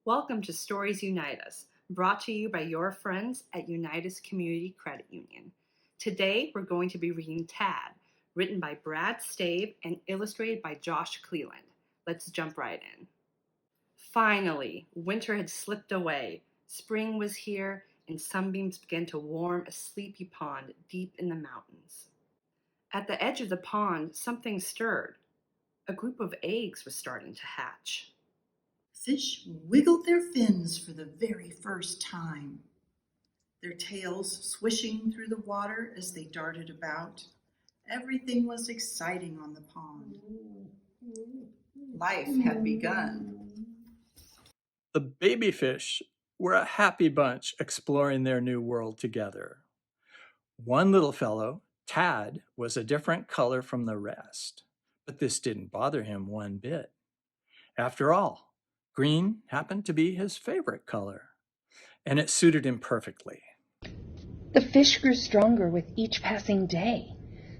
Welcome to Stories Unite Us, brought to you by your friends at Unitus Community Credit Union. Today, we're going to be reading Tad, written by Brad Stave and illustrated by Josh Cleland. Let's jump right in. Finally, winter had slipped away. Spring was here, and sunbeams began to warm a sleepy pond deep in the mountains. At the edge of the pond, something stirred. A group of eggs was starting to hatch. Fish wiggled their fins for the very first time, their tails swishing through the water as they darted about. Everything was exciting on the pond. Life had begun. The baby fish were a happy bunch exploring their new world together. One little fellow, Tad, was a different color from the rest, but this didn't bother him one bit. After all, green happened to be his favorite color, and it suited him perfectly. The fish grew stronger with each passing day.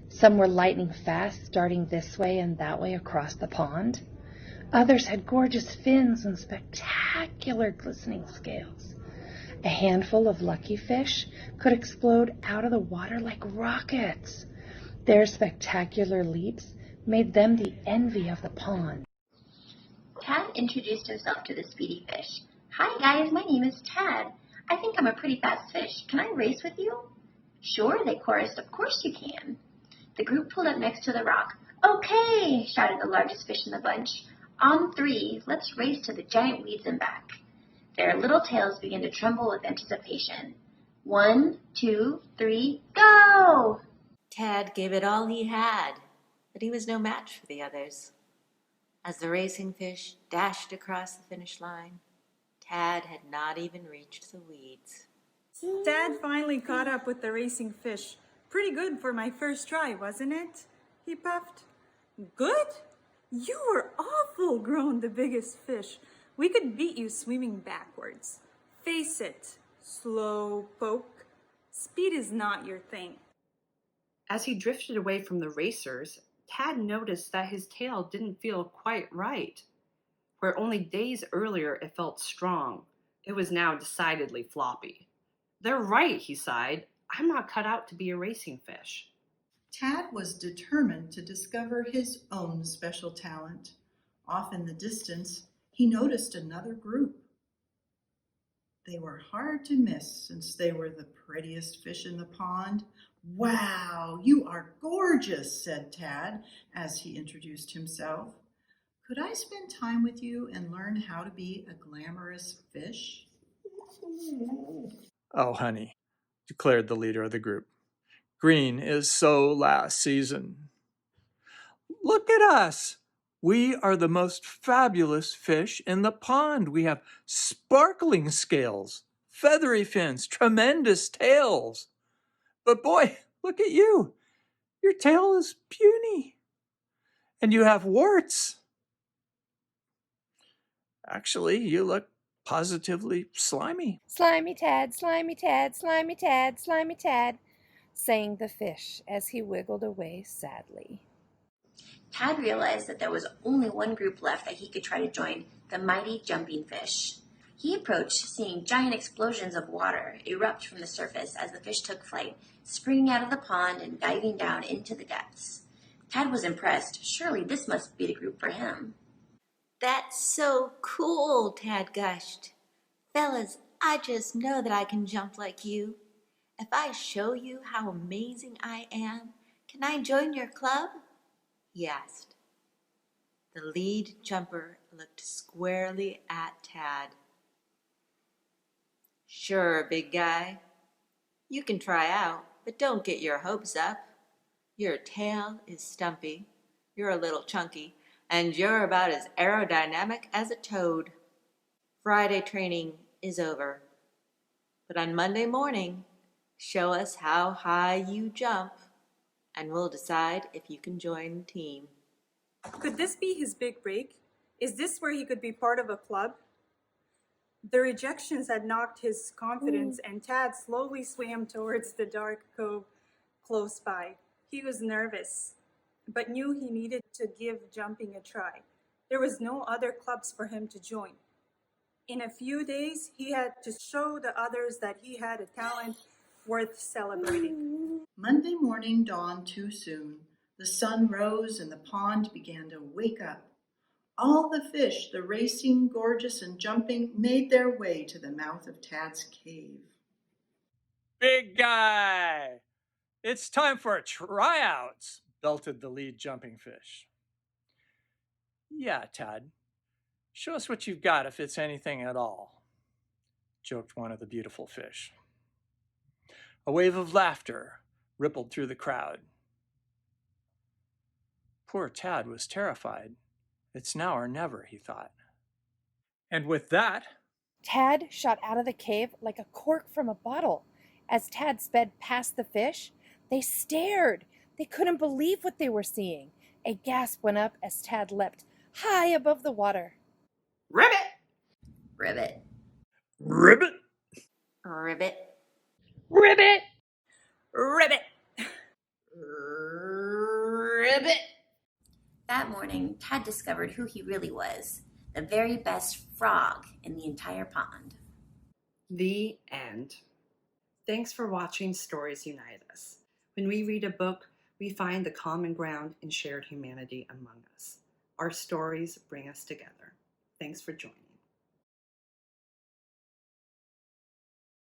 Some were lightning fast, darting this way and that way across the pond. Others had gorgeous fins and spectacular glistening scales. A handful of lucky fish could explode out of the water like rockets. Their spectacular leaps made them the envy of the pond. Tad introduced himself to the speedy fish. "Hi guys, my name is Tad. I think I'm a pretty fast fish. Can I race with you?" "Sure," they chorused. "Of course you can." The group pulled up next to the rock. "Okay," shouted the largest fish in the bunch. "On three, let's race to the giant weeds and back." Their little tails began to tremble with anticipation. 1, 2, 3, go! Tad gave it all he had, but he was no match for the others. As the racing fish dashed across the finish line, Tad had not even reached the weeds. Dad finally caught up with the racing fish. "Pretty good for my first try, wasn't it?" he puffed. "Good? You were awful," groaned the biggest fish. "We could beat you swimming backwards. Face it, slow poke. Speed is not your thing." As he drifted away from the racers, Tad noticed that his tail didn't feel quite right. Where only days earlier it felt strong, it was now decidedly floppy. "They're right," he sighed. "I'm not cut out to be a racing fish." Tad was determined to discover his own special talent. Off in the distance, he noticed another group. They were hard to miss since they were the prettiest fish in the pond. "Wow, you are gorgeous," said Tad as he introduced himself. "Could I spend time with you and learn how to be a glamorous fish?" "Oh, honey," declared the leader of the group. "Green is so last season. Look at us. We are the most fabulous fish in the pond. We have sparkling scales, feathery fins, tremendous tails. But boy, look at you. Your tail is puny, and you have warts. Actually, you look positively slimy." "Slimy Tad, slimy Tad, slimy Tad, slimy Tad," sang the fish as he wiggled away sadly. Tad realized that there was only one group left that he could try to join, the mighty jumping fish. He approached, seeing giant explosions of water erupt from the surface as the fish took flight, springing out of the pond and diving down into the depths. Tad was impressed. Surely this must be the group for him. "That's so cool," Tad gushed. "Fellas, I just know that I can jump like you. If I show you how amazing I am, can I join your club?" he asked. The lead jumper looked squarely at Tad. "Sure, big guy. You can try out, but don't get your hopes up. Your tail is stumpy, you're a little chunky, and you're about as aerodynamic as a toad. Friday training is over, but on Monday morning, show us how high you jump, and we'll decide if you can join the team." Could this be his big break? Is this where he could be part of a club? The rejections had knocked his confidence, and Tad slowly swam towards the dark cove close by. He was nervous, but knew he needed to give jumping a try. There was no other clubs for him to join. In a few days, he had to show the others that he had a talent worth celebrating. Monday morning dawned too soon. The sun rose and the pond began to wake up. All the fish, the racing, gorgeous, and jumping, made their way to the mouth of Tad's cave. Big guy! It's time for tryouts, belted the lead jumping fish. Yeah, Tad. Show us what you've got if it's anything at all, joked one of the beautiful fish. A wave of laughter rippled through the crowd. Poor Tad was terrified. It's now or never, he thought. And with that, Tad shot out of the cave like a cork from a bottle. As Tad sped past the fish, they stared. They couldn't believe what they were seeing. A gasp went up as Tad leapt high above the water. Ribbit! Ribbit. ribbit! Ribbit. Ribbit! Ribbit! Ribbit! That morning, Tad discovered who he really was, the very best frog in the entire pond. The end. Thanks for watching Stories Unite Us. When we read a book, we find the common ground and shared humanity among us. Our stories bring us together. Thanks for joining.